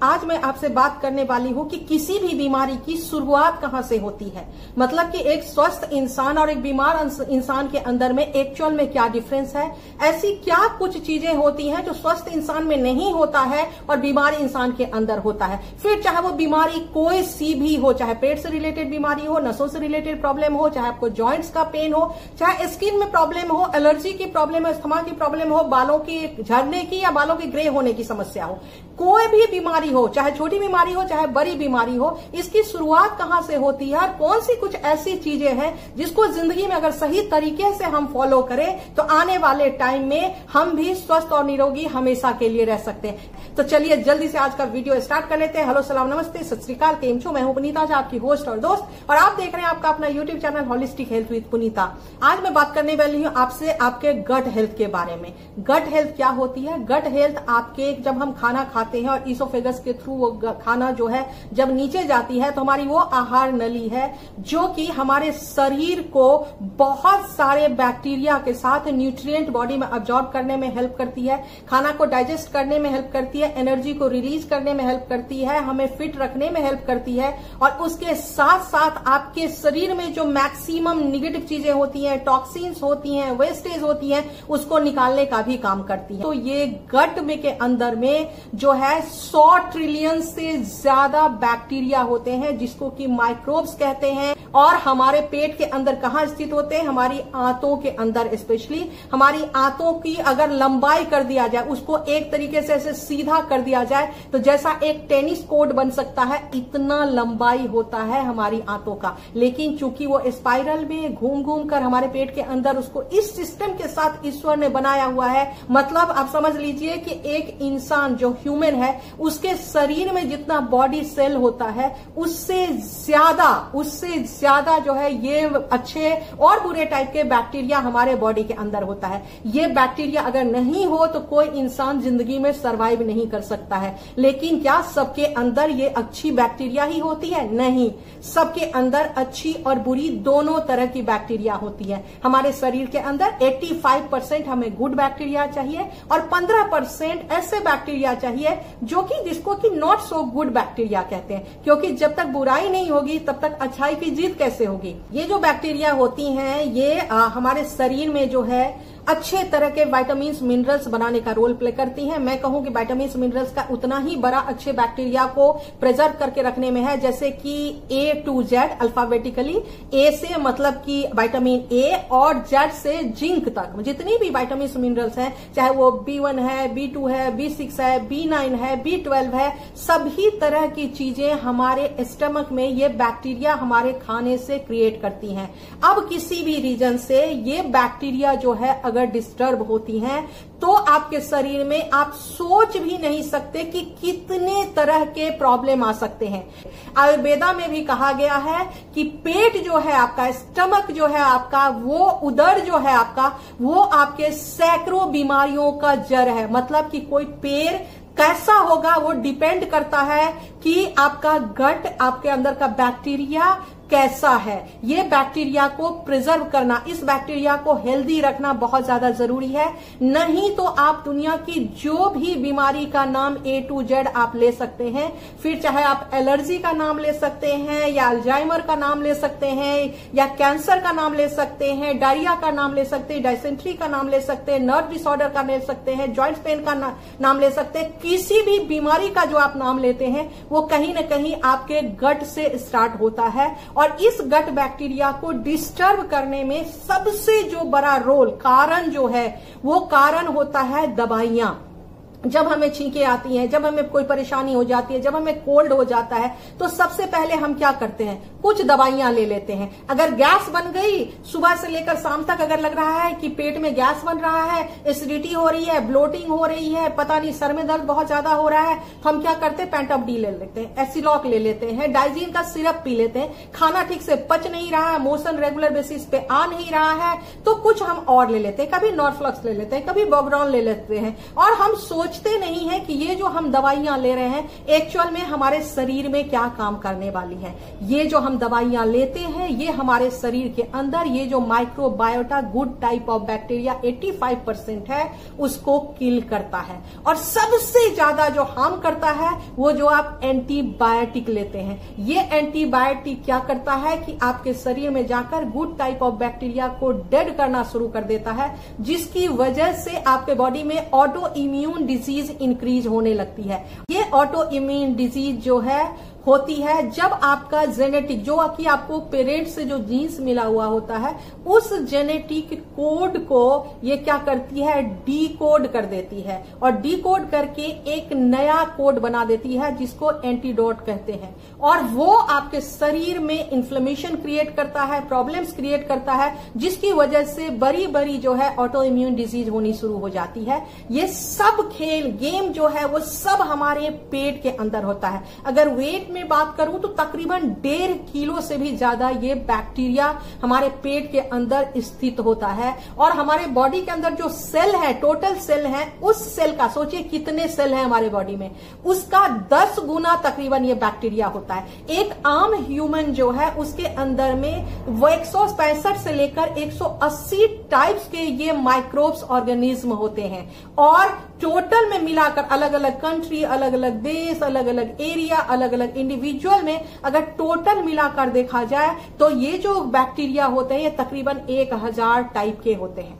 आज मैं आपसे बात करने वाली हूं कि किसी भी बीमारी की शुरुआत कहां से होती है। मतलब कि एक स्वस्थ इंसान और एक बीमार इंसान के अंदर में एक्चुअल में क्या डिफरेंस है। ऐसी क्या कुछ चीजें होती हैं जो स्वस्थ इंसान में नहीं होता है और बीमार इंसान के अंदर होता है। फिर चाहे वो बीमारी कोई सी भी हो, चाहे पेट से रिलेटेड बीमारी हो, नसों से रिलेटेड प्रॉब्लम हो, चाहे आपको जॉइंट्स का पेन हो, चाहे स्किन में प्रॉब्लम हो, एलर्जी की प्रॉब्लम हो, अस्थमा की प्रॉब्लम हो, बालों की झड़ने की या बालों के ग्रे होने की समस्या हो, कोई भी बीमारी हो, चाहे छोटी बीमारी हो चाहे बड़ी बीमारी हो, इसकी शुरुआत कहां से होती है और कौन सी कुछ ऐसी चीजें हैं जिसको जिंदगी में अगर सही तरीके से हम फॉलो करें तो आने वाले टाइम में हम भी स्वस्थ और निरोगी हमेशा के लिए रह सकते हैं। तो चलिए जल्दी से आज का वीडियो स्टार्ट कर लेते हैं। हेलो, सलाम, नमस्ते, सत श्री अकाल, केम छो। मैं हूं पुनीता, आपकी होस्ट और दोस्त, और आप देख रहे हैं आपका अपना YouTube channel holistic health with Puneeta. आज मैं बात करने वाली हूं आपसे आपके गट हेल्थ के बारे में। गट हेल्थ क्या होती है? गट हेल्थ आपके जब हम खाना खाते हैं और ईसोफेगस के थ्रू वो खाना जो है जब नीचे जाती है तो हमारी वो आहार नली है जो कि हमारे शरीर को बहुत सारे बैक्टीरिया के साथ न्यूट्रिएंट बॉडी में अब्जॉर्ब करने में हेल्प करती है, खाना को डाइजेस्ट करने में हेल्प करती है, एनर्जी को रिलीज करने में हेल्प करती है, हमें फिट रखने में हेल्प करती है, और उसके साथ साथ आपके शरीर में जो मैक्सिमम निगेटिव चीजें होती हैं, टॉक्सिन्स होती हैं, वेस्टेज होती हैं, उसको निकालने का भी काम करती है। तो ये गट में के अंदर में जो है 100 ट्रिलियन से ज्यादा बैक्टीरिया होते हैं जिसको कि माइक्रोब्स कहते हैं। और हमारे पेट के अंदर कहां स्थित होते हैं? हमारी आंतों के अंदर। स्पेशली हमारी आंतों की अगर लंबाई कर दिया जाए, उसको एक तरीके से ऐसे सीधा कर दिया जाए तो जैसा एक टेनिस कोर्ट बन सकता है, इतना लंबाई होता है हमारी आंतों का। लेकिन चूंकि वो स्पाइरल में घूम घूम कर हमारे पेट के अंदर उसको इस सिस्टम के साथ ईश्वर ने बनाया हुआ है। मतलब आप समझ लीजिए कि एक इंसान जो ह्यूमन है उसके शरीर में जितना बॉडी सेल होता है उससे ज्यादा जो है ये अच्छे और बुरे टाइप के बैक्टीरिया हमारे बॉडी के अंदर होता है। ये बैक्टीरिया अगर नहीं हो तो कोई इंसान जिंदगी में सरवाइव नहीं कर सकता है। लेकिन क्या सबके अंदर ये अच्छी बैक्टीरिया ही होती है? नहीं, सबके अंदर अच्छी और बुरी दोनों तरह की बैक्टीरिया होती है। हमारे शरीर के अंदर 85% हमें गुड बैक्टीरिया चाहिए और 15% ऐसे बैक्टीरिया चाहिए जो कि जिसको कि नॉट सो गुड बैक्टीरिया कहते हैं, क्योंकि जब तक बुराई नहीं होगी तब तक अच्छाई की जीत कैसे होगी। ये जो बैक्टीरिया होती हैं ये हमारे शरीर में जो है अच्छे तरह के विटामिन मिनरल्स बनाने का रोल प्ले करती हैं। मैं कहूं कि विटामिन मिनरल्स का उतना ही बड़ा अच्छे बैक्टीरिया को प्रिजर्व करके रखने में है, जैसे कि A to Z alphabetically. A से मतलब कि विटामिन A और Z से जिंक तक जितनी भी विटामिन मिनरल्स हैं, चाहे वो B1 है, B2 है, B6 है, B9 है, B12 है, सभी तरह की चीजें हमारे स्टमक में ये बैक्टीरिया हमारे खाने से क्रिएट करती हैं। अब किसी भी रीजन से ये बैक्टीरिया जो है अगर डिस्टर्ब होती हैं तो आपके शरीर में आप सोच भी नहीं सकते कि कितने तरह के प्रॉब्लम आ सकते हैं। आयुर्वेदा में भी कहा गया है कि पेट जो है आपका, स्टमक जो है आपका, वो उदर जो है आपका, वो आपके सैकड़ों बीमारियों का जड़ है। मतलब कि कोई पेड़ कैसा होगा वो डिपेंड करता है कि आपका गट, आपके अंदर का बैक्टीरिया कैसा है। ये बैक्टीरिया को प्रिजर्व करना, इस बैक्टीरिया को हेल्दी रखना बहुत ज्यादा जरूरी है। नहीं तो आप दुनिया की जो भी बीमारी का नाम A to Z आप ले सकते हैं, फिर चाहे आप एलर्जी का नाम ले सकते हैं या अल्जाइमर का नाम ले सकते हैं या कैंसर का नाम ले सकते हैं, डायरिया का नाम ले सकते हैं, डायसेंट्री का नाम ले सकते हैं, नर्व डिसऑर्डर का ले सकते हैं, जॉइंट पेन का नाम ले सकते हैं। किसी भी बीमारी का जो आप नाम लेते हैं वो कहीं ना कहीं आपके गट से स्टार्ट होता है। और इस गट बैक्टीरिया को डिस्टर्ब करने में सबसे जो बड़ा रोल, कारण जो है, वो कारण होता है दवाइयां। जब हमें छींके आती हैं, जब हमें कोई परेशानी हो जाती है, जब हमें कोल्ड हो जाता है, तो सबसे पहले हम क्या करते हैं? कुछ दवाइयां ले लेते हैं। अगर गैस बन गई, सुबह से लेकर शाम तक अगर लग रहा है कि पेट में गैस बन रहा है, एसिडिटी हो रही है, ब्लोटिंग हो रही है, पता नहीं सर में दर्द बहुत ज्यादा हो रहा है, तो हम क्या करते हैं? पेंटॉप डी ले लेते हैं, एसिलॉक ले लेते हैं, डाइजीन का सिरप पी लेते हैं। खाना ठीक से पच नहीं रहा है, मोशन रेगुलर बेसिस पे आ नहीं रहा है, तो कुछ हम और ले लेते हैं। कभी नॉर्फ्लक्स ले लेते हैं, कभी बोब्रॉन ले लेते हैं, और हम सोच सोचते नहीं है कि ये जो हम दवाइयां ले रहे हैं एक्चुअल में हमारे शरीर में क्या काम करने वाली है। ये जो हम दवाइयां लेते हैं ये हमारे शरीर के अंदर ये जो microbiota good type of bacteria 85% है उसको किल करता है। और सबसे ज्यादा जो हार्म करता है वो जो आप एंटीबायोटिक लेते हैं। ये एंटीबायोटिक क्या करता है कि आपके शरीर में जाकर गुड टाइप ऑफ बैक्टीरिया को डेड करना शुरू कर देता है, जिसकी वजह से आपके बॉडी में ऑटो इम्यून डिजीज इंक्रीज होने लगती है। ये ऑटो इम्यून डिजीज जो है होती है जब आपका जेनेटिक जो कि आपको पेरेंट्स से जो जीन्स मिला हुआ होता है उस जेनेटिक कोड को ये क्या करती है, डीकोड कर देती है और डीकोड करके एक नया कोड बना देती है जिसको एंटीडोट कहते हैं। और वो आपके शरीर में इन्फ्लेमेशन क्रिएट करता है, प्रॉब्लम्स क्रिएट करता है, जिसकी वजह से बड़ी बड़ी जो है ऑटो इम्यून डिजीज होनी शुरू हो जाती है। ये सब खेल गेम जो है वो सब हमारे पेट के अंदर होता है। अगर वेट में बात करूं तो तकरीबन 1.5 किलो से भी ज्यादा ये बैक्टीरिया हमारे पेट के अंदर स्थित होता है। और हमारे बॉडी के अंदर जो सेल है, टोटल सेल है, उस सेल का सोचिए कितने सेल है हमारे बॉडी में, उसका 10 गुना तकरीबन ये बैक्टीरिया होता है। एक आम ह्यूमन जो है उसके अंदर में वो 165 से लेकर 180 टाइप्स के ये माइक्रोब्स ऑर्गेनिज्म होते हैं। और टोटल में मिलाकर अलग अलग कंट्री, अलग अलग देश, अलग अलग एरिया, अलग अलग इंडिविजुअल में अगर टोटल मिलाकर देखा जाए तो ये जो बैक्टीरिया होते हैं ये तकरीबन 1000 टाइप के होते हैं।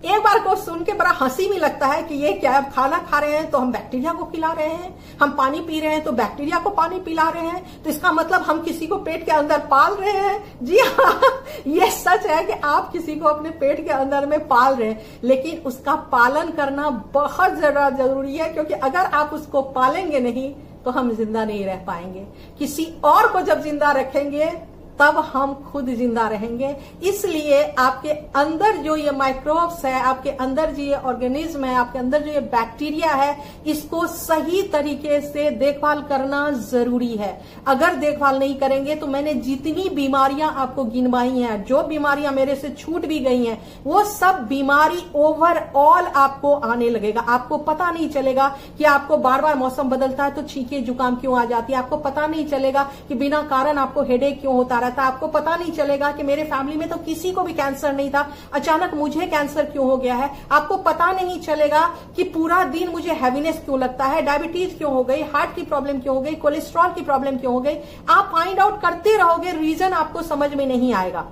एक बार को सुन के बड़ा हंसी भी लगता है कि ये क्या, खाना खा रहे हैं तो हम बैक्टीरिया को खिला रहे हैं, हम पानी पी रहे हैं तो बैक्टीरिया को पानी पिला रहे हैं, तो इसका मतलब हम किसी को पेट के अंदर पाल रहे हैं। जी हाँ, ये सच है कि आप किसी को अपने पेट के अंदर में पाल रहे हैं, लेकिन उसका पालन करना बहुत ज्यादा जरूरी है, क्योंकि अगर आप उसको पालेंगे नहीं तो हम जिंदा नहीं रह पाएंगे। किसी और को जब जिंदा रखेंगे तब हम खुद जिंदा रहेंगे। इसलिए आपके अंदर जो ये माइक्रोब्स है, आपके अंदर जो ये ऑर्गेनिज्म है, आपके अंदर जो ये बैक्टीरिया है, इसको सही तरीके से देखभाल करना जरूरी है। अगर देखभाल नहीं करेंगे तो मैंने जितनी बीमारियां आपको गिनवाई हैं, जो बीमारियां मेरे से छूट भी गई हैं, वो सब बीमारी ओवरऑल आपको आने लगेगा। आपको पता नहीं चलेगा कि आपको बार बार मौसम बदलता है तो छींके जुकाम क्यों आ जाती है, आपको पता नहीं चलेगा कि बिना कारण आपको हेडेक क्यों होता रहता, आपको पता नहीं चलेगा कि मेरे फैमिली में तो किसी को भी कैंसर नहीं था, अचानक मुझे कैंसर क्यों हो गया है, आपको पता नहीं चलेगा कि पूरा दिन मुझे हैवीनेस क्यों लगता है, डायबिटीज क्यों हो गई, हार्ट की प्रॉब्लम क्यों हो गई, कोलेस्ट्रॉल की प्रॉब्लम क्यों हो गई। आप फाइंड आउट करते रहोगे, रीजन आपको समझ में नहीं आएगा।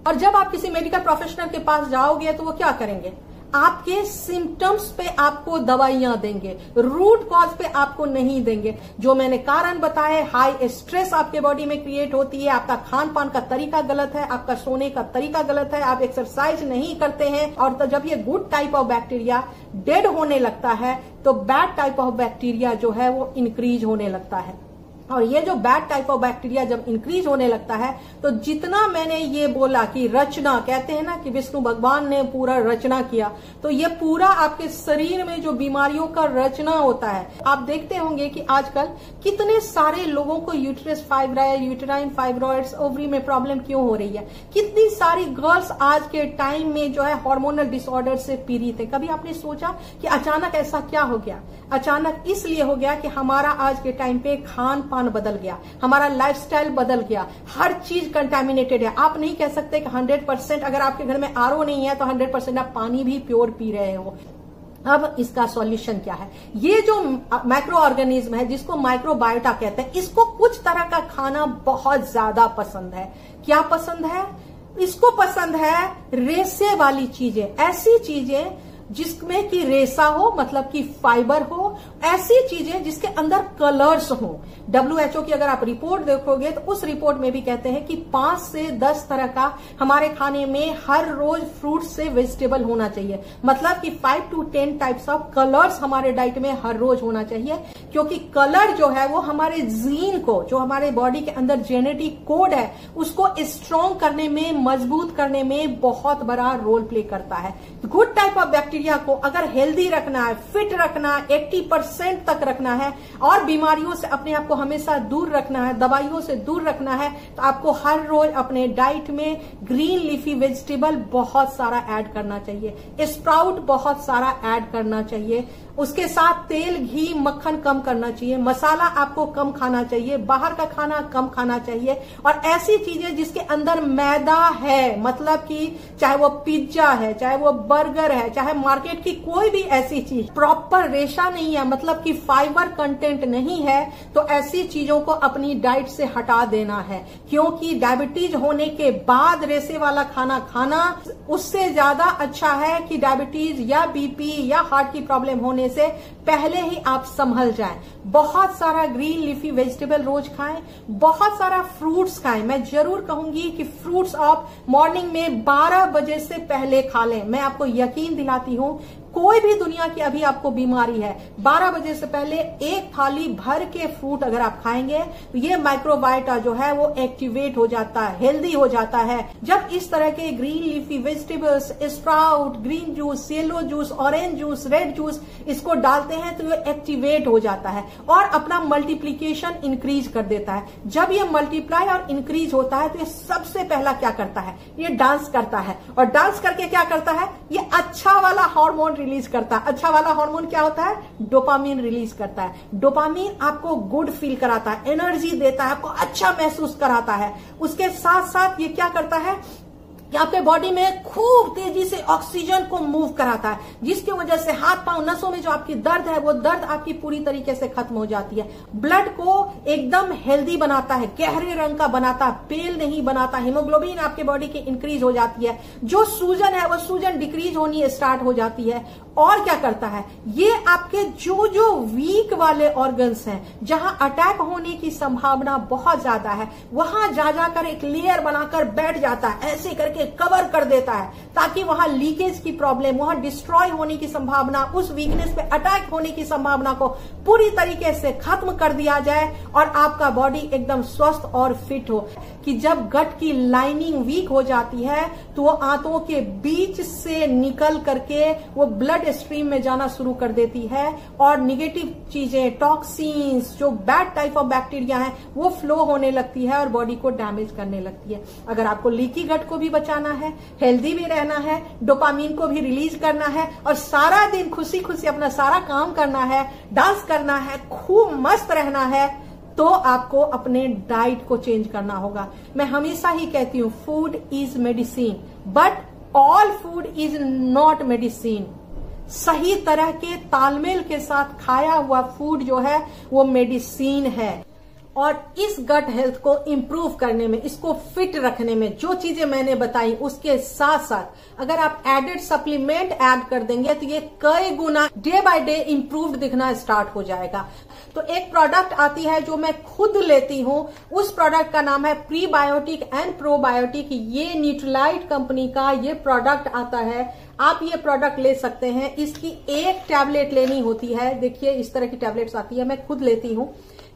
और जब आप किसी मेडिकल प्रोफेशनल के पास जाओगे तो वो क्या करेंगे, आपके सिम्टम्स पे आपको दवाइयां देंगे, रूट कॉज पे आपको नहीं देंगे। जो मैंने कारण बताए, हाई स्ट्रेस आपके बॉडी में क्रिएट होती है, आपका खान पान का तरीका गलत है, आपका सोने का तरीका गलत है, आप एक्सरसाइज नहीं करते हैं, और तो जब ये good type of bacteria dead होने लगता है तो बैड टाइप ऑफ बैक्टीरिया जो है वो इंक्रीज होने लगता है। और ये जो बैड टाइप ऑफ बैक्टीरिया जब इंक्रीज होने लगता है तो जितना मैंने ये बोला कि रचना, कहते हैं ना कि विष्णु भगवान ने पूरा रचना किया, तो ये पूरा आपके शरीर में जो बीमारियों का रचना होता है। आप देखते होंगे कि आजकल कितने सारे लोगों को uterus fibroid, uterine fibroids, ovary में प्रॉब्लम क्यों हो रही है। कितनी सारी गर्ल्स आज के टाइम में जो है हार्मोनल डिसऑर्डर से पीड़ित है। कभी आपने सोचा कि अचानक ऐसा क्या हो गया? अचानक इसलिए हो गया कि हमारा आज के टाइम पे खान पान बदल गया, हमारा लाइफस्टाइल बदल गया, हर चीज कंटामिनेटेड है। आप नहीं कह सकते कि 100%, अगर आपके घर में आरओ नहीं है तो 100% आप पानी भी प्योर पी रहे हो। अब इसका सॉल्यूशन क्या है? ये जो माइक्रो ऑर्गेनिज्म है जिसको माइक्रोबायोटा कहते हैं, इसको कुछ तरह का खाना बहुत ज्यादा पसंद है। क्या पसंद है? इसको पसंद है रेशे वाली चीजें, ऐसी चीजें जिसमें कि रेशा हो, मतलब कि फाइबर हो, ऐसी चीजें जिसके अंदर कलर्स हो। WHO की अगर आप रिपोर्ट देखोगे तो उस रिपोर्ट में भी कहते हैं कि 5 से 10 तरह का हमारे खाने में हर रोज फ्रूट से वेजिटेबल होना चाहिए, मतलब कि 5 to 10 टाइप्स ऑफ कलर्स हमारे डाइट में हर रोज होना चाहिए। क्योंकि कलर जो है वो हमारे जीन को, जो हमारे बॉडी के अंदर जेनेटिक कोड है, उसको स्ट्रॉन्ग करने में, मजबूत करने में बहुत बड़ा रोल प्ले करता है। गुड टाइप ऑफ बैक्टीरिया को अगर हेल्दी रखना है, फिट रखना है, 80% तक रखना है और बीमारियों से अपने आप को हमेशा दूर रखना है, दवाइयों से दूर रखना है, तो आपको हर रोज अपने डाइट में ग्रीन लीफी वेजिटेबल बहुत सारा ऐड करना चाहिए, स्प्राउट बहुत सारा ऐड करना चाहिए। उसके साथ तेल, घी, मक्खन कम करना चाहिए, मसाला आपको कम खाना चाहिए, बाहर का खाना कम खाना चाहिए, और ऐसी चीजें जिसके अंदर मैदा है, मतलब कि चाहे वो पिज्जा है, चाहे वो बर्गर है, चाहे मार्केट की कोई भी ऐसी चीज प्रॉपर रेशा नहीं है, मतलब कि फाइबर कंटेंट नहीं है, तो ऐसी चीजों को अपनी डाइट से हटा देना है। क्योंकि डायबिटीज होने के बाद रेशे वाला खाना खाना उससे ज्यादा अच्छा है कि डायबिटीज या बीपी या हार्ट की प्रॉब्लम होने से पहले ही आप संभल जाएं। बहुत सारा ग्रीन लीफी वेजिटेबल रोज खाएं, बहुत सारा फ्रूट्स खाएं। मैं जरूर कहूंगी कि फ्रूट्स आप मॉर्निंग में 12 बजे से पहले खा लें। मैं आपको यकीन दिलाती हूं, कोई भी दुनिया की अभी आपको बीमारी है, 12 बजे से पहले एक थाली भर के फ्रूट अगर आप खाएंगे तो ये माइक्रोबायोटा जो है वो एक्टिवेट हो जाता है, हेल्दी हो जाता है। जब इस तरह के green leafy vegetables, sprout, green juice, yellow juice, orange juice, red juice इसको डालते हैं तो ये एक्टिवेट हो जाता है और अपना मल्टीप्लीकेशन इंक्रीज कर देता है। जब ये मल्टीप्लाई और इंक्रीज होता है तो ये सबसे पहला क्या करता है, ये डांस करता है, और डांस करके क्या करता है, ये अच्छा वाला हार्मोन रिलीज करता है। अच्छा वाला हार्मोन क्या होता है, डोपामीन रिलीज करता है। डोपामीन आपको गुड फील कराता है, एनर्जी देता है, आपको अच्छा महसूस कराता है। उसके साथ साथ ये क्या करता है कि आपके बॉडी में खूब तेजी से ऑक्सीजन को मूव कराता है, जिसकी वजह से हाथ पांव नसों में जो आपकी दर्द है वो दर्द आपकी पूरी तरीके से खत्म हो जाती है। ब्लड को एकदम हेल्दी बनाता है, गहरे रंग का बनाता है, पेल नहीं बनाता। हीमोग्लोबिन आपके बॉडी की इंक्रीज हो जाती है, जो सूजन है वो सूजन डिक्रीज होनी स्टार्ट हो जाती है। और क्या करता है, ये आपके जो जो वीक वाले ऑर्गन्स हैं, जहां अटैक होने की संभावना बहुत ज्यादा है, वहां जा जाकर एक लेयर बनाकर बैठ जाता है, ऐसे करके कवर कर देता है, ताकि वहां लीकेज की प्रॉब्लम, वहां डिस्ट्रॉय होने की संभावना, उस वीकनेस पे अटैक होने की संभावना को पूरी तरीके से खत्म कर दिया जाए और आपका बॉडी एकदम स्वस्थ और फिट हो। कि जब गट की लाइनिंग वीक हो जाती है तो वो आंतों के बीच से निकल करके वो ब्लड स्ट्रीम में जाना शुरू कर देती है और निगेटिव चीजें, टॉक्सिन्स, जो बैड टाइप ऑफ बैक्टीरिया है वो फ्लो होने लगती है और बॉडी को डैमेज करने लगती है। अगर आपको लीकी गट को भी बचाना है, हेल्दी भी रहना है, डोपामीन को भी रिलीज करना है और सारा दिन खुशी खुशी अपना सारा काम करना है, डांस करना है, खूब मस्त रहना है, तो आपको अपने डाइट को चेंज करना होगा। मैं हमेशा ही कहती हूं, food is medicine, but all food is not medicine. सही तरह के तालमेल के साथ खाया हुआ फूड जो है वो मेडिसिन है। और इस गट हेल्थ को इंप्रूव करने में, इसको फिट रखने में जो चीजें मैंने बताई, उसके साथ साथ अगर आप एडेड सप्लीमेंट ऐड कर देंगे तो ये कई गुना डे बाय डे इंप्रूव्ड दिखना स्टार्ट हो जाएगा। तो एक प्रोडक्ट आती है जो मैं खुद लेती हूं, उस प्रोडक्ट का नाम है प्रीबायोटिक एंड प्रोबायोटिक। ये न्यूट्रीलाइट कंपनी का ये प्रोडक्ट आता है। आप ये प्रोडक्ट ले सकते हैं। इसकी एक टैबलेट लेनी होती है। देखिए इस तरह की टैबलेट्स आती है, मैं खुद लेती हूं।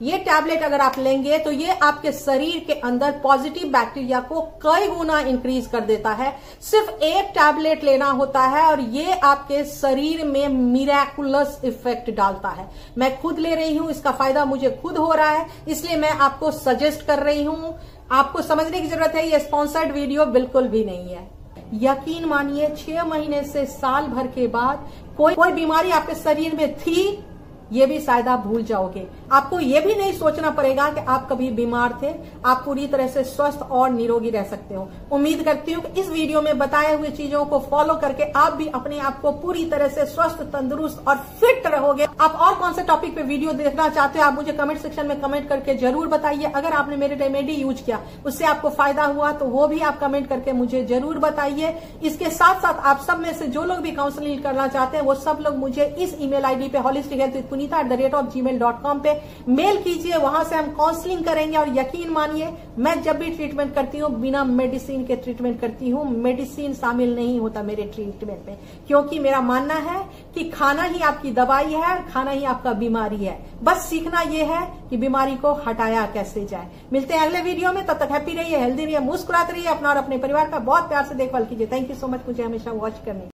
ये टैबलेट अगर आप लेंगे तो ये आपके शरीर के अंदर पॉजिटिव बैक्टीरिया को कई गुना इंक्रीज कर देता है। सिर्फ एक टैबलेट लेना होता है और ये आपके शरीर में मिरेकुलस इफेक्ट डालता है। मैं खुद ले रही हूं, इसका फायदा मुझे खुद हो रहा है, इसलिए मैं आपको सजेस्ट कर रही हूं। आपको समझने की जरूरत है, ये स्पॉन्सर्ड वीडियो बिल्कुल भी नहीं है। यकीन मानिए 6 महीने से साल भर के बाद कोई बीमारी आपके शरीर में थी, ये भी शायद आप भूल जाओगे। आपको ये भी नहीं सोचना पड़ेगा कि आप कभी बीमार थे। आप पूरी तरह से स्वस्थ और निरोगी रह सकते हो। उम्मीद करती हूँ कि इस वीडियो में बताए हुए चीजों को फॉलो करके आप भी अपने आप को पूरी तरह से स्वस्थ, तंदुरुस्त और फिट रहोगे। आप और कौन से टॉपिक पे वीडियो देखना चाहते हो, आप मुझे कमेंट सेक्शन में कमेंट करके जरूर बताइए। अगर आपने मेरे रेमेडी यूज किया, उससे आपको फायदा हुआ, तो वो भी आप कमेंट करके मुझे जरूर बताइए। इसके साथ साथ आप सब में से जो लोग भी काउंसलिंग करना चाहते हैं, वो सब लोग मुझे इस ईमेल आईडी पे holistichealthwithpunita@gmail.com पे मेल कीजिए। वहां से हम काउंसलिंग करेंगे। और यकीन मानिए, मैं जब भी ट्रीटमेंट करती हूँ, बिना मेडिसिन के ट्रीटमेंट करती हूँ। मेडिसिन शामिल नहीं होता मेरे ट्रीटमेंट में, क्योंकि मेरा मानना है कि खाना ही आपकी दवाई है और खाना ही आपका बीमारी है। बस सीखना यह है कि बीमारी को हटाया कैसे जाए। मिलते हैं अगले वीडियो में। तब तक हैप्पी रहिए, हेल्दी रहिए, मुस्कुराते रहिए, अपना और अपने परिवार का बहुत प्यार से देखभाल कीजिए। थैंक यू सो मच मुझे हमेशा वॉच करने।